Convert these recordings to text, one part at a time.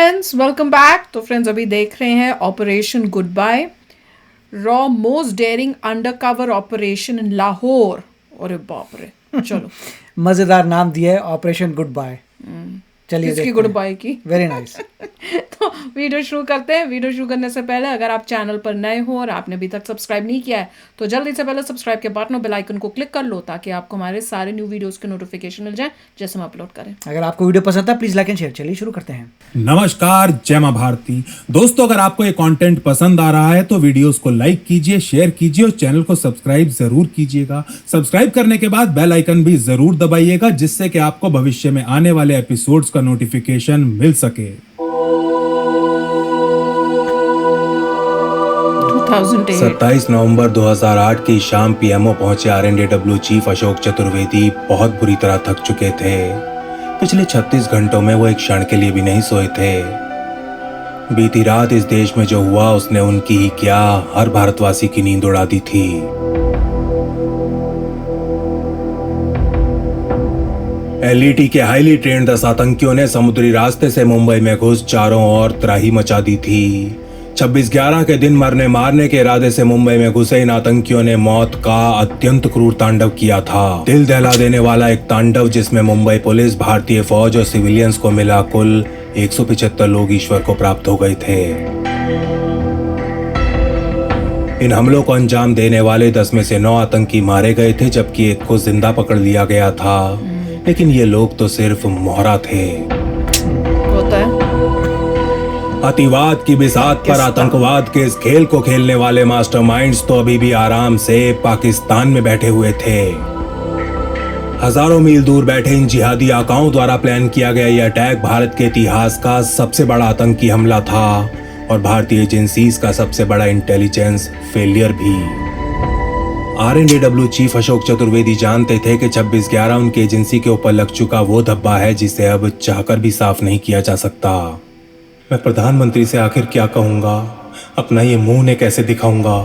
Friends, welcome back. तो friends, अभी देख रहे हैं ऑपरेशन गुड बाय, रॉ most daring undercover operation in Lahore. अरे बाप रे, चलो। मजेदार नाम दिया है, ऑपरेशन गुड बाय। चलिए किसकी देखते गुड हैं। बाय की? Very nice. तो वीडियो शुरू करते हैं। वीडियो शुरू करने से पहले अगर आप चैनल पर नए हो और आपने अभी तक सब्सक्राइब नहीं किया है तो जल्दी से पहले सब्सक्राइब के बटन और बेल आइकन को क्लिक कर लो ताकि आपको हमारे सारे न्यू वीडियोस के नोटिफिकेशन मिल जाए जैसे हम अपलोड करें। अगर आपको वीडियो पसंद है प्लीज लाइक एंड शेयर। चलिए शुरू करते हैं। नमस्कार, जय मां भारती। दोस्तों, अगर आपको ये कंटेंट पसंद आ रहा है तो वीडियोस को लाइक कीजिए, शेयर कीजिए और चैनल को सब्सक्राइब जरूर कीजिएगा। सब्सक्राइब करने के बाद बेल आइकन भी जरूर दबाइएगा जिससे कि आपको भविष्य में आने वाले एपिसोड्स का नोटिफिकेशन मिल सके। 2008 27 नवंबर 2008 की शाम पीएमओ पहुंचे आरएनडेडब्ल्यू चीफ अशोक चतुर्वेदी बहुत बुरी तरह थक चुके थे। पिछले 36 घंटों में वो एक क्षण के लिए भी नहीं सोए थे। बीती रात इस देश में जो हुआ उसने उनकी ही क्या, हर भारतवासी की नींद उड़ा दी थी। एलईटी के हाईली ट्रेन्ड 10 आतंकियों ने समुद्री रास्ते से मुंबई में घुस चारों ओर त्राही मचा दी थी। 26/11 के दिन मरने मारने के इरादे से मुंबई में घुसे इन आतंकियों ने मौत का अत्यंत क्रूर तांडव किया था। दिल दहला देने वाला एक तांडव जिसमें मुंबई पुलिस, भारतीय फौज और सिविलियंस को मिला कुल 175 लोग ईश्वर को प्राप्त हो गए थे। इन हमलों को अंजाम देने वाले 10 में से 9 आतंकी मारे गए थे जबकि एक को जिंदा पकड़ लिया गया था। लेकिन ये लोग तो सिर्फ मोहरा थे। होता है अतिवाद की बिसात पर आतंकवाद के इस खेल को खेलने वाले मास्टरमाइंड्स तो अभी भी आराम से पाकिस्तान में बैठे हुए थे। हजारों मील दूर बैठे इन जिहादी आकाओं द्वारा प्लान किया गया यह अटैक भारत के इतिहास का सबसे बड़ा आतंकी हमला था और भारतीय एजेंसीज का सबसे बड़ा इंटेलिजेंस फेलियर भी। आरएनडेडब्ल्यू चीफ अशोक चतुर्वेदी जानते थे कि 26/11 उनकी एजेंसी के ऊपर लग चुका वो धब्बा है जिसे अब चाहकर भी साफ नहीं किया जा सकता। मैं प्रधानमंत्री से आखिर क्या कहूंगा, अपना ये मुंह ने कैसे दिखाऊंगा।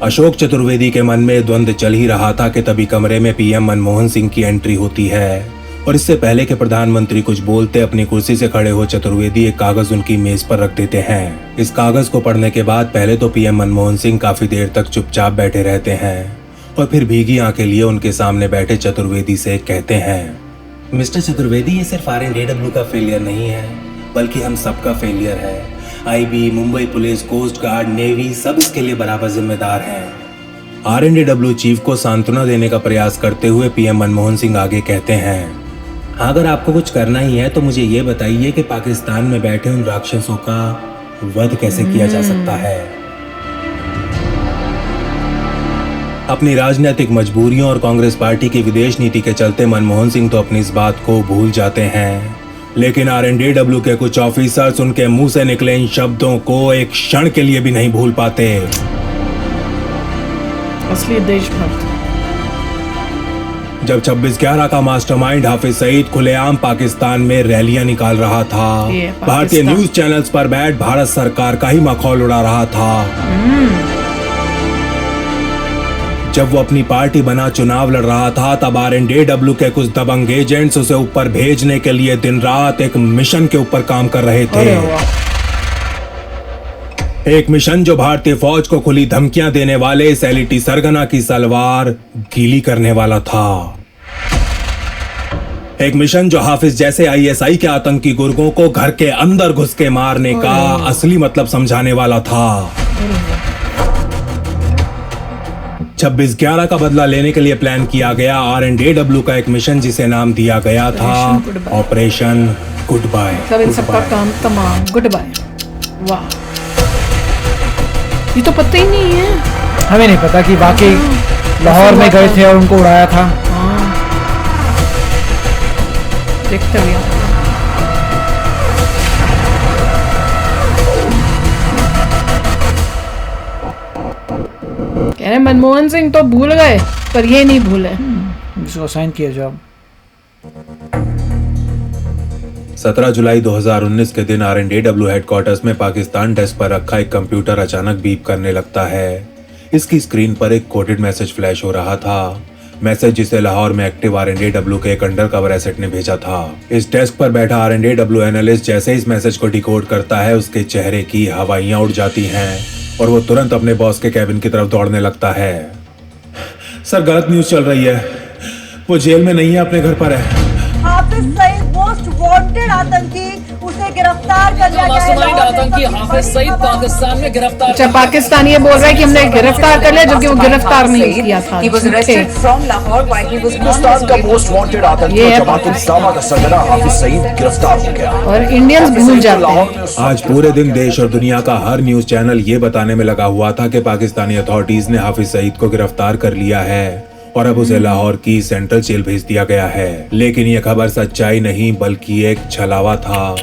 अशोक चतुर्वेदी के मन में द्वंद्व चल ही रहा था कि तभी कमरे में पीएम मनमोहन सिंह की एंट्री होती है और इससे पहले कि प्रधानमंत्री कुछ बोलते अपनी कुर्सी से खड़े हो चतुर्वेदी एक कागज उनकी मेज पर रख देते हैं। इस कागज को पढ़ने के बाद पहले तो पीएम मनमोहन सिंह काफी देर तक चुपचाप बैठे रहते हैं और फिर भीगी आंखें लिए उनके सामने बैठे चतुर्वेदी से कहते हैं, मिस्टर चतुर्वेदी, ये सिर्फ आरएनडेडब्ल्यू का फेलियर नहीं है बल्कि हम सबका फेलियर है। IB, Mumbai police, coast guard, navy सब इसके लिए बराबर जिम्मेदार हैं। आरएनडेडब्ल्यू चीफ को सांत्वना देने का प्रयास करते हुए पीएम मनमोहन सिंह आगे कहते हैं, अगर आपको कुछ करना ही है तो मुझे ये बताइए कि पाकिस्तान में बैठे उन राक्षसों का वध कैसे किया जा सकता है। अपनी राजनीतिक मजबूरियों और कांग्रेस पार्टी की विदेश नीति के चलते मनमोहन सिंह तो अपनी इस बात को भूल जाते हैं, लेकिन आरएनडेडब्ल्यू के कुछ ऑफिसर्स उनके मुंह से निकले इन शब्दों को एक क्षण के लिए भी नहीं भूल पाते। असली देशभक्त। जब 26/11 का मास्टरमाइंड हाफिज सईद खुलेआम पाकिस्तान में रैलियां निकाल रहा था, भारतीय न्यूज चैनल्स पर बैठ भारत सरकार का ही मखौल उड़ा रहा था। जब वो अपनी पार्टी बना चुनाव लड़ रहा था तब आरएनडेडब्ल्यू के कुछ दबंग एजेंट्स उसे ऊपर भेजने के लिए दिन रात एक मिशन के ऊपर काम कर रहे थे। एक मिशन जो भारतीय फौज को खुली धमकियां देने वाले इस एलईटी सरगना की सलवार गीली करने वाला था। एक मिशन जो हाफिज जैसे आईएसआई के आतंकी गुर्गों को घर के अंदर घुस के मारने का असली मतलब समझाने वाला था। 26/11 का बदला लेने के लिए प्लान किया गया आरएनडेडब्ल्यू का एक मिशन जिसे नाम दिया गया था ऑपरेशन गुड बाय। सब इन सबका काम तमाम गुड बाय। वाह, ये तो पता ही नहीं है। हमें नहीं पता कि वाकई लाहौर में गए थे और उनको उड़ाया था। देखते हुए कह रहे मनमोहन सिंह तो भूल गए पर ये नहीं भूले। इसको साइन किया जॉब। 17 जुलाई 2019 के दिन आरएनडेडब्ल्यू हेडक्वार्टर्स में पाकिस्तान डेस्क पर रखा एक कंप्यूटर अचानक बीप करने लगता है। इसकी स्क्रीन पर एक कोडेड मैसेज फ्लैश हो रहा था। मैसेज जिसे लाहौर में एक्टिव RNAW के एक अंडरकवर एसेट ने भेजा था। इस डेस्क पर बैठा RNAW एनालिस्ट जैसे इस मैसेज को डिकोड करता है, उसके चेहरे की हवाइयां उड़ जाती हैं और वो तुरंत अपने बॉस के कैबिन की तरफ दौड़ने लगता है। सर, गलत न्यूज चल रही है, वो जेल में नहीं है, अपने घर पर है। हाफिज सईद मोस्ट वांटेड आतंकी, उसे गिरफ्तार कर लिया गया है। आतंकी हाफिज सईद पाकिस्तान में गिरफ्तार। अच्छा, पाकिस्तानी ये बोल रहा है कि हमने गिरफ्तार कर लिया, जबकि वो गिरफ्तार नहीं किया था। He was arrested from Lahore while he was Hindustan का मोस्ट वांटेड आतंकी ये जमात इस्लामा का सरगना हाफिज सईद गिरफ्तार हो गया। और इंडियंस भूल जाते हैं। आज पूरे दिन देश और दुनिया का हर न्यूज चैनल ये बताने में लगा हुआ था कि पाकिस्तानी अथॉरिटीज ने हाफिज सईद को गिरफ्तार कर लिया है और अब उसे लाहौर की सेंट्रल जेल भेज दिया गया है। लेकिन ये खबर सच्चाई नहीं बल्कि एक छलावा था।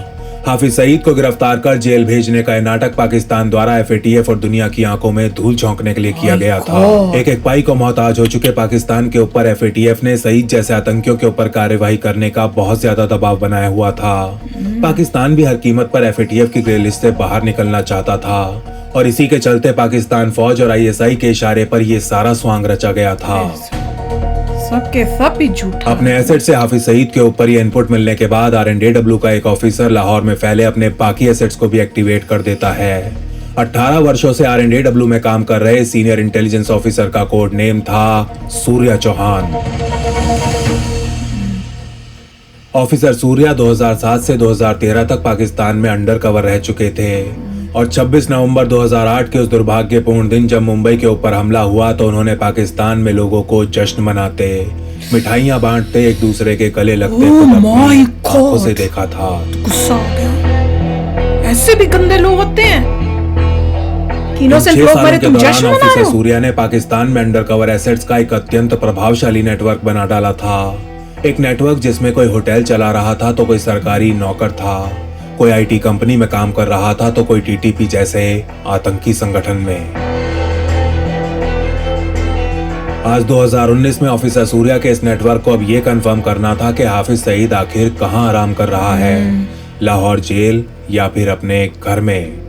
हाफिज सईद को गिरफ्तार कर जेल भेजने का नाटक पाकिस्तान द्वारा FATF और दुनिया की आंखों में धूल झोंकने के लिए किया गया था। एक पाई को मोहताज हो चुके पाकिस्तान के ऊपर FATF ने सईद जैसे आतंकियों के ऊपर कार्यवाही करने का बहुत ज्यादा दबाव बनाया हुआ था। पाकिस्तान भी हर कीमत पर FATF की ग्रे लिस्ट से बाहर निकलना चाहता था और इसी के चलते पाकिस्तान फौज और ISI के इशारे पर यह सारा स्वांग रचा गया था। सबके सब भी झूठ। अपने एसेट से हाफिज सईद के ऊपर ये इनपुट मिलने के बाद RNAW का एक ऑफिसर लाहौर में फैले अपने बाकी एसेट्स को भी एक्टिवेट कर देता है। 18 वर्षों से RNAW में काम कर रहे सीनियर इंटेलिजेंस ऑफिसर का कोड नेम था सूर्या चौहान। ऑफिसर सूर्या 2007 से 2013 तक पाकिस्तान में अंडरकवर रह चुके थे और 26 नवंबर 2008 के उस दुर्भाग्यपूर्ण दिन जब मुंबई के ऊपर हमला हुआ तो उन्होंने पाकिस्तान में लोगों को जश्न मनाते, मिठाइयां बांटते, एक दूसरे के गले लगते खुद अपनी आंखों से देखा था। गुस्सा आ गया। ऐसे भी गंदे लोग होते हैं। इनोसेंट लोग मरे, तुम जश्न मना रहे हो। सूर्या ने पाकिस्तान में अंडरकवर एसेट्स का एक अत्यंत प्रभावशाली नेटवर्क बना डाला था। एक नेटवर्क जिसमें कोई होटल चला रहा था तो कोई सरकारी नौकर था, कोई IT कंपनी में काम कर रहा था तो कोई TTP जैसे आतंकी संगठन में। आज 2019 में ऑफिसर सूर्या के इस नेटवर्क को अब ये कंफर्म करना था कि हाफिज सईद आखिर कहां आराम कर रहा है, लाहौर जेल या फिर अपने घर में।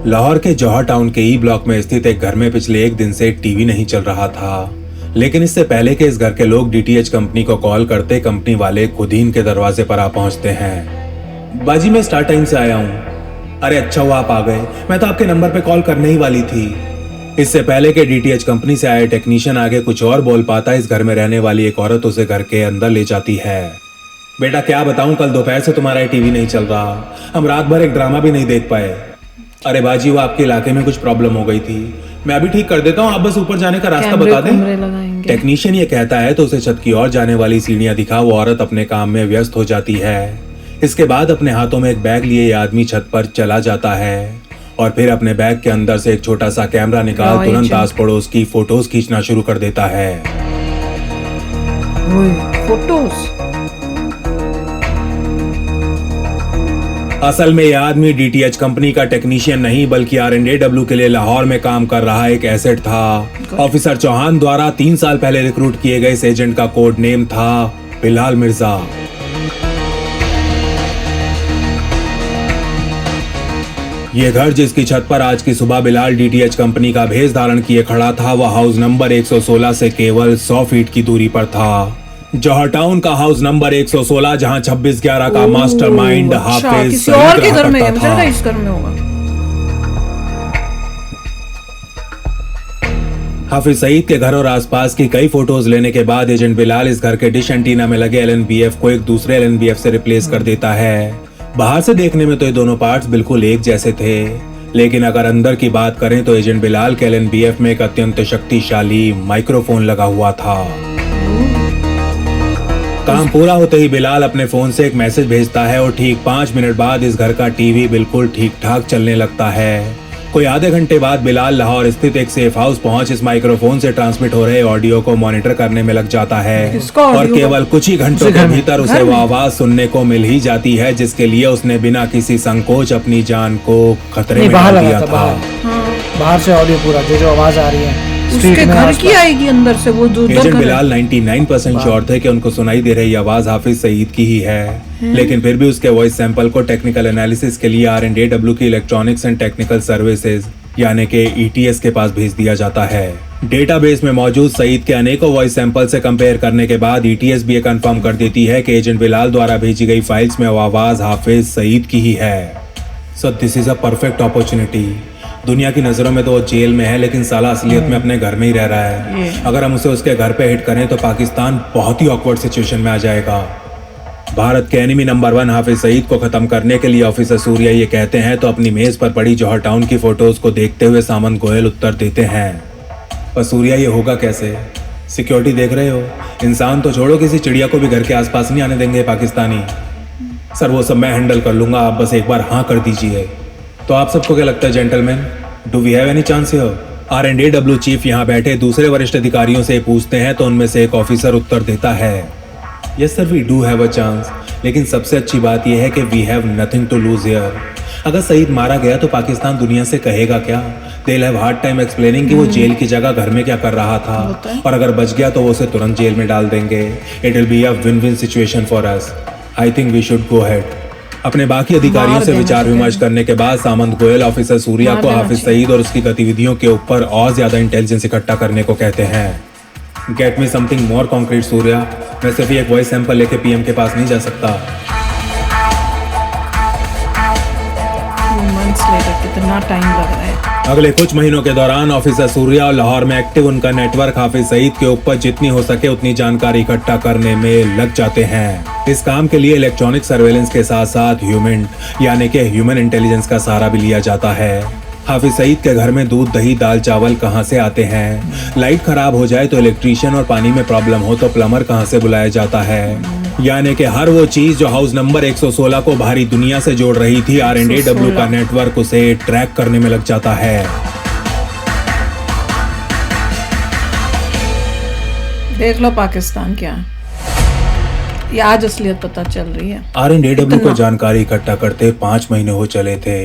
लाहौर के जौहर टाउन के E ब्लॉक में स्थित एक घर में पिछले एक दिन से टीवी नहीं चल रहा था। लेकिन इससे पहले कि इस घर के लोग DTH कंपनी को कॉल करते, कंपनी वाले खुद ही इनके दरवाजे पर आ पहुंचते हैं। बाजी, मैं स्टार टाइम से आया हूं। अरे अच्छा हुआ आप आ गए, मैं तो आपके नंबर पे कॉल करने ही वाली थी। इससे पहले कि DTH कंपनी से आए टेक्नीशियन आगे कुछ और बोल पाता, इस घर में रहने वाली एक औरत उसे घर के अंदर ले जाती है। बेटा क्या बताऊं, कल दोपहर से तुम्हारा टीवी नहीं चल रहा, हम रात भर एक ड्रामा भी नहीं देख पाए। अरे बाजी, वो आपके इलाके में कुछ प्रॉब्लम हो गई थी, मैं अभी ठीक कर देता हूँ, आप बस ऊपर जाने का रास्ता बता दें। टेक्नीशियन ये कहता है तो उसे छत की ओर जाने वाली सीढ़ियां दिखा वो औरत अपने काम में व्यस्त हो जाती है। इसके बाद अपने हाथों में एक बैग लिए ये आदमी छत पर चला जाता है और फिर अपने बैग के अंदर से एक छोटा सा कैमरा निकाल तुरंत आस पड़ोस की फोटोज खींचना शुरू कर देता है। फोटोज? असल में यह आदमी DTH कंपनी का टेक्नीशियन नहीं बल्कि RNAW के लिए लाहौर में काम कर रहा एक एसेट था। ऑफिसर चौहान द्वारा 3 साल पहले रिक्रूट किए गए इस एजेंट का कोड नेम था बिलाल मिर्जा। ये घर जिसकी छत पर आज की सुबह बिलाल DTH कंपनी का भेष धारण किए खड़ा था, वह हाउस नंबर 116 से केवल 100 फीट की दूरी पर था। जौहर टाउन का हाउस नंबर 116 जहां 26/11 का मास्टरमाइंड हाफिज किसी और के घर में करता था। इस घर में होगा। हाफिज सईद के घर और आसपास की कई फोटोज लेने के बाद एजेंट बिलाल इस घर के डिश एंटीना में लगे LNBF को एक दूसरे LNBF से रिप्लेस कर देता है। बाहर से देखने में तो ये दोनों पार्ट्स बिल्कुल एक जैसे थे, लेकिन अगर अंदर की बात करें तो एजेंट बिलाल के LNBF में एक अत्यंत शक्तिशाली माइक्रोफोन लगा हुआ था। काम पूरा होते ही बिलाल अपने फोन से एक मैसेज भेजता है और ठीक 5 मिनट बाद इस घर का टीवी बिल्कुल ठीक ठाक चलने लगता है। कोई आधे घंटे बाद बिलाल लाहौर स्थित एक सेफ हाउस पहुंच इस माइक्रोफोन से ट्रांसमिट हो रहे ऑडियो को मॉनिटर करने में लग जाता है और केवल कुछ ही घंटों के भीतर उसे वो आवाज सुनने को मिल ही जाती है जिसके लिए उसने बिना किसी संकोच अपनी जान को खतरे में डाल दिया था। बाहर से ऑडियो पूरा जो आवाज आ रही है उसके घर की आएगी अंदर से। वो एजेंट बिलाल 99% श्योर थे कि उनको सुनाई दे रही आवाज हाफिज सईद की ही है, लेकिन फिर भी उसके वॉइस सैंपल को टेक्निकल एनालिसिस के लिए R&AW की इलेक्ट्रॉनिक्स एंड टेक्निकल सर्विसेज यानी कि ETS के पास भेज दिया जाता है। डेटाबेस में मौजूद सईद के अनेकों वॉइस सैंपल से कंपेयर करने के बाद ETS भी ये कंफर्म कर देती है कि एजेंट बिलाल द्वारा भेजी गई फाइल्स में वो आवाज हाफिज सईद की ही है। So this is a perfect opportunity. दुनिया की नजरों में तो वो जेल में है, लेकिन साला असलियत में अपने घर में ही रह रहा है। अगर हम उसे उसके घर पे हिट करें तो पाकिस्तान बहुत ही ऑकवर्ड सिचुएशन में आ जाएगा। भारत के एनिमी नंबर 1 हाफिज सईद को खत्म करने के लिए ऑफिसर सूर्या ये कहते हैं तो अपनी मेज पर पड़ी जौहर टाउन की फोटोज को देखते हुए सामंत गोयल उत्तर देते हैं। पर सूर्या ये होगा कैसे? सिक्योरिटी देख रहे हो, इंसान तो छोड़ो, किसी चिड़िया को भी घर के आसपास नहीं आने देंगे पाकिस्तानी। सर वो सब मैं हैंडल कर लूंगा, आप बस एक बार हाँ कर दीजिए। तो आप सबको क्या लगता है gentleman, do we have any chance here? R&AW chief यहाँ बैठे दूसरे वरिष्ठ अधिकारियों से पूछते हैं तो उनमें से एक ऑफिसर उत्तर देता है, yes sir we do have a chance, लेकिन सबसे अच्छी बात यह है कि we have nothing to lose here. अगर सईद मारा गया तो पाकिस्तान दुनिया से कहेगा क्या? They have hard time explaining कि वो जेल की जगह घर में क्या कर रहा था, और अगर बच गया तो वो उसे तुरंत जेल में डाल देंगे। It will be a win win situation for us. I think we should go head. अपने बाकी अधिकारियों से विचार विमर्श करने के बाद सामंत गोयल ऑफिसर सूर्या को हाफिज सईद और उसकी गतिविधियों के ऊपर और ज्यादा इंटेलिजेंस इकट्ठा करने को कहते हैं। Get me something more concrete Surya, मैं सिर्फ एक वॉइस सैंपल लेके PM के पास नहीं जा सकता। कितना टाइम लग रहा है। अगले कुछ महीनों के दौरान ऑफिसर सूर्या और लाहौर में एक्टिव उनका नेटवर्क हाफिज सईद के ऊपर जितनी हो सके उतनी जानकारी इकट्ठा करने में लग जाते हैं। इस काम के लिए इलेक्ट्रॉनिक सर्वेलेंस के साथ साथ ह्यूमन यानी कि ह्यूमन इंटेलिजेंस का सहारा भी लिया जाता है। हाफिज सईद के घर में दूध दही दाल चावल कहाँ से आते हैं? लाइट खराब हो जाए तो इलेक्ट्रीशियन और पानी में प्रॉब्लम हो तो प्लम्बर कहाँ से बुलाया जाता है? यानी कि हर वो चीज जो हाउस नंबर 116 को बाहरी दुनिया से जोड़ रही थी, R&AW का नेटवर्क उसे ट्रैक करने में लग जाता है। देख लो पाकिस्तान क्या, ये आज असलियत पता चल रही है। R&AW को जानकारी इकट्ठा करते 5 महीने हो चले थे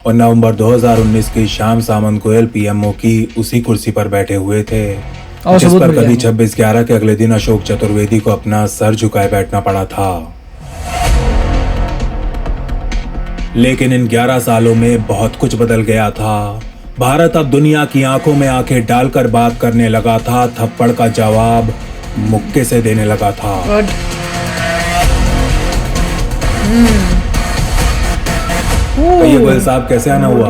और नवंबर 2019 की शाम सामंत गोयल PMO की उसी कुर्सी पर बैठे हुए थे जिस पर कभी 26/11 के अगले दिन अशोक चतुर्वेदी को अपना सर झुकाए बैठना पड़ा था। लेकिन इन 11 सालों में बहुत कुछ बदल गया था। भारत अब दुनिया की आंखों में आंखें डालकर बात करने लगा था, थप्पड़ का जवाब मुक्के से देने लगा था। तो ये गोयल साहब कैसे आना हुआ?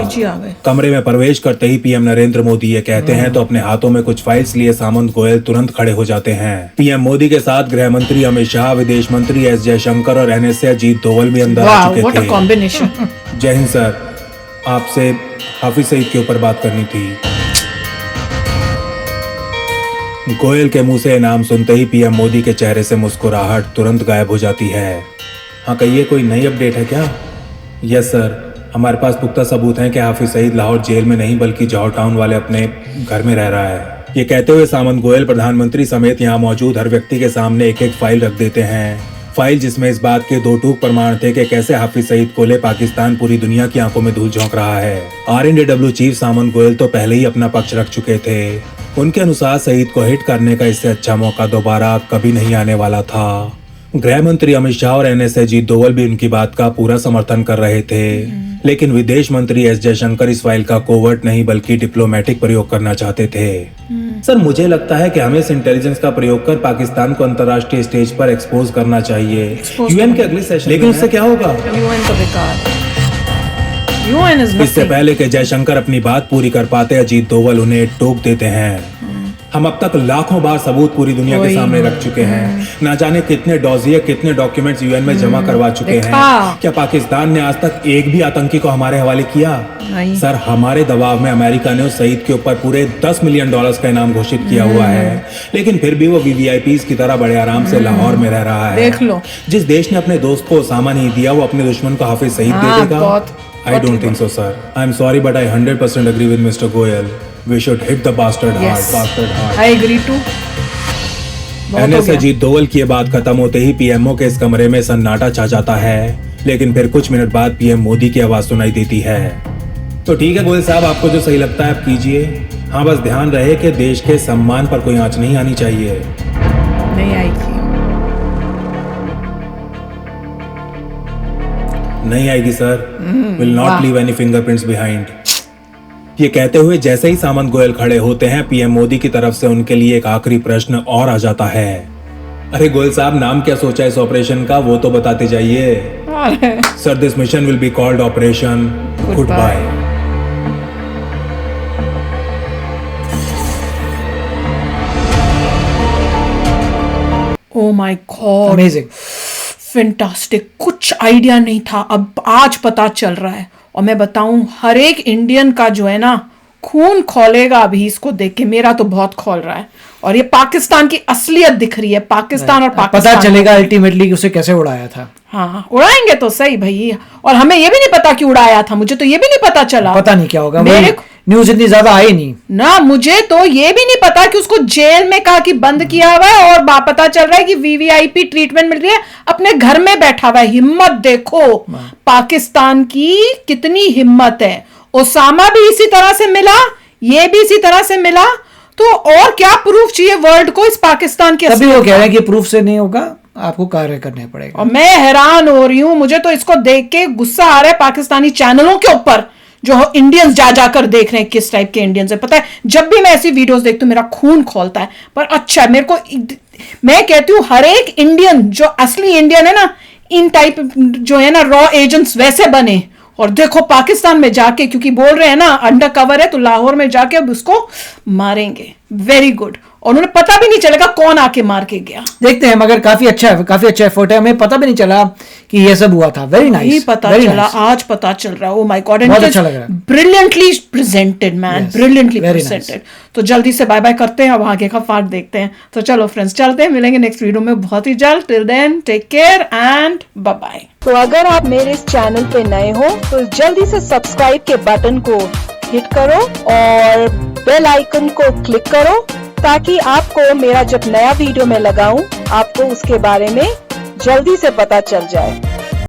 कमरे में प्रवेश करते ही PM नरेंद्र मोदी ये कहते हैं तो अपने हाथों में कुछ फाइल्स लिए सामंत गोयल तुरंत खड़े हो जाते हैं। PM मोदी के साथ गृह मंत्री अमित शाह, विदेश मंत्री S जयशंकर और NSA अजीत डोवल भी अंदर आ चुके थे। कॉम्बिनेशन। जय हिंद सर, आपसे हाफिज सईद के ऊपर बात करनी थी। गोयल के मुंह से नाम सुनते ही PM मोदी के चेहरे से मुस्कुराहट तुरंत गायब हो जाती है। हाँ कहिए, कोई नई अपडेट है क्या? यस सर, हमारे पास पुख्ता सबूत हैं कि हाफिज सईद लाहौर जेल में नहीं बल्कि जौहर टाउन वाले अपने घर में रह रहा है। ये कहते हुए सामंत गोयल प्रधानमंत्री समेत यहाँ मौजूद हर व्यक्ति के सामने एक एक फाइल रख देते हैं। फाइल जिसमें इस बात के 2 टूक प्रमाण थे कि कैसे हाफिज सईद को ले पाकिस्तान पूरी दुनिया की आंखों में धूल झोंक रहा है। R&AW चीफ सामंत गोयल तो पहले ही अपना पक्ष रख चुके थे। उनके अनुसार सईद को हिट करने का इससे अच्छा मौका दोबारा कभी नहीं आने वाला था। गृह मंत्री अमित शाह और NSA अजीत डोवल भी उनकी बात का पूरा समर्थन कर रहे थे, लेकिन विदेश मंत्री S जयशंकर इस फाइल का कोवर्ट नहीं बल्कि डिप्लोमेटिक प्रयोग करना चाहते थे। सर मुझे लगता है कि हमें इस इंटेलिजेंस का प्रयोग कर पाकिस्तान को अंतर्राष्ट्रीय स्टेज पर एक्सपोज करना चाहिए UN के अगले सेशन। लेकिन उससे क्या होगा? UN तो बेकार। UN is nothing। इससे पहले कि जयशंकर अपनी बात पूरी कर पाते अजीत डोवल उन्हें टोक देते हैं। हम अब तक लाखों बार सबूत पूरी दुनिया के सामने रख चुके हैं। ना जाने कितने डॉजिए कितने डॉक्यूमेंट्स UN में जमा करवा चुके हैं। क्या पाकिस्तान ने आज तक एक भी आतंकी को हमारे हवाले किया? नहीं। सर हमारे दबाव में अमेरिका ने उस सईद के ऊपर पूरे $10 मिलियन का इनाम घोषित किया हुआ है, लेकिन फिर भी वो VVIPs की तरह बड़े आराम से लाहौर में रह रहा है। देख लो, जिस देश ने अपने दोस्त को उसामा नहीं दिया वो अपने दुश्मन को हाफिज सईद दे देगा? I don't think so, sir. I'm sorry, but I 100% agree with Mr. Goyal. We should hit the bastard hard. Bastard hard. I agree too. NSA Ajit Doval की ये बात खत्म होते ही PMO के इस कमरे में सन्नाटा छा जाता है, लेकिन फिर कुछ मिनट बाद PM मोदी की आवाज सुनाई देती है। तो ठीक है गोयल साहब, आपको जो सही लगता है आप कीजिए। हाँ बस ध्यान रहे कि देश के सम्मान पर कोई आंच नहीं आनी चाहिए। नहीं आई थी। नहीं आएगी sir, will not leave any fingerprints behind. ये कहते हुए जैसे ही सामंत गोयल खड़े होते हैं, पीएम मोदी की तरफ से उनके लिए एक आखिरी प्रश्न और आ जाता है। अरे गोयल साहब, नाम क्या सोचा इस ऑपरेशन का, वो तो बताते जाइए। Sir, this mission will be called operation goodbye. Oh my god, amazing. Fantastic. कुछ आइडिया नहीं था, अब आज पता चल रहा है। और मैं बताऊं, हर एक इंडियन का जो है ना खून खौलेगा अभी इसको देख के। मेरा तो बहुत खौल रहा है। और ये पाकिस्तान की असलियत दिख रही है, पाकिस्तान और पाकिस्तान। पता चलेगा अल्टीमेटली उसे कैसे उड़ाया था। हाँ, उड़ाएंगे तो सही भाई। और हमें ये भी नहीं पता कि उड़ाया था, मुझे तो ये भी नहीं पता चला। पता नहीं क्या होगा, मेरे न्यूज इतनी ज्यादा आई नहीं ना। मुझे तो ये भी नहीं पता कि उसको जेल में कहा कि बंद किया हुआ है, और पता चल रहा है कि वीवीआईपी ट्रीटमेंट मिल रही है, अपने घर में बैठा हुआ है। हिम्मत देखो पाकिस्तान की, कितनी हिम्मत है। ओसामा भी इसी तरह से मिला, ये भी इसी तरह से मिला। तो और क्या प्रूफ चाहिए वर्ल्ड को इस पाकिस्तान के? तभी वो कह रहे हैं कि प्रूफ से नहीं होगा, आपको कार्य करने पड़ेगा। और मैं हैरान हो रही हूं, मुझे तो इसको देख के गुस्सा आ रहा है पाकिस्तानी चैनलों के ऊपर, जो इंडियंस जा जाकर देख रहे हैं किस टाइप के इंडियंस है। पता है, जब भी मैं ऐसी वीडियोस देखती हूँ मेरा खून खौलता है। पर अच्छा, मेरे को, मैं कहती हूँ हर एक इंडियन जो असली इंडियन है ना, इन टाइप जो है ना रॉ एजेंट्स वैसे बने। और देखो पाकिस्तान में जाके, क्योंकि बोल रहे हैं ना अंडर कवर है, तो लाहौर में जाके अब उसको मारेंगे। Very good. और उन्हें पता भी नहीं चलेगा कौन आके मार के गया। देखते हैं, मगर काफी अच्छा एफर्ट है। हमें पता भी नहीं चला कि ये सब हुआ था। Very nice. नहीं पता चला, आज पता चल रहा है। ओ माय गॉड, बहुत अच्छा लग रहा है। Brilliantly presented man, brilliantly very presented. तो जल्दी से बाय बाय करते हैं, अब आगे का पार्ट देखते हैं। तो चलो फ्रेंड्स, चलते हैं, मिलेंगे नेक्स्ट वीडियो में बहुत ही जल्द। Till then take care and bye bye. तो अगर आप मेरे इस चैनल पे नए हो तो जल्दी से सब्सक्राइब के बटन को हिट करो और बेल आइकन को क्लिक करो, ताकि आपको मेरा जब नया वीडियो मैं लगाऊं आपको उसके बारे में जल्दी से पता चल जाए।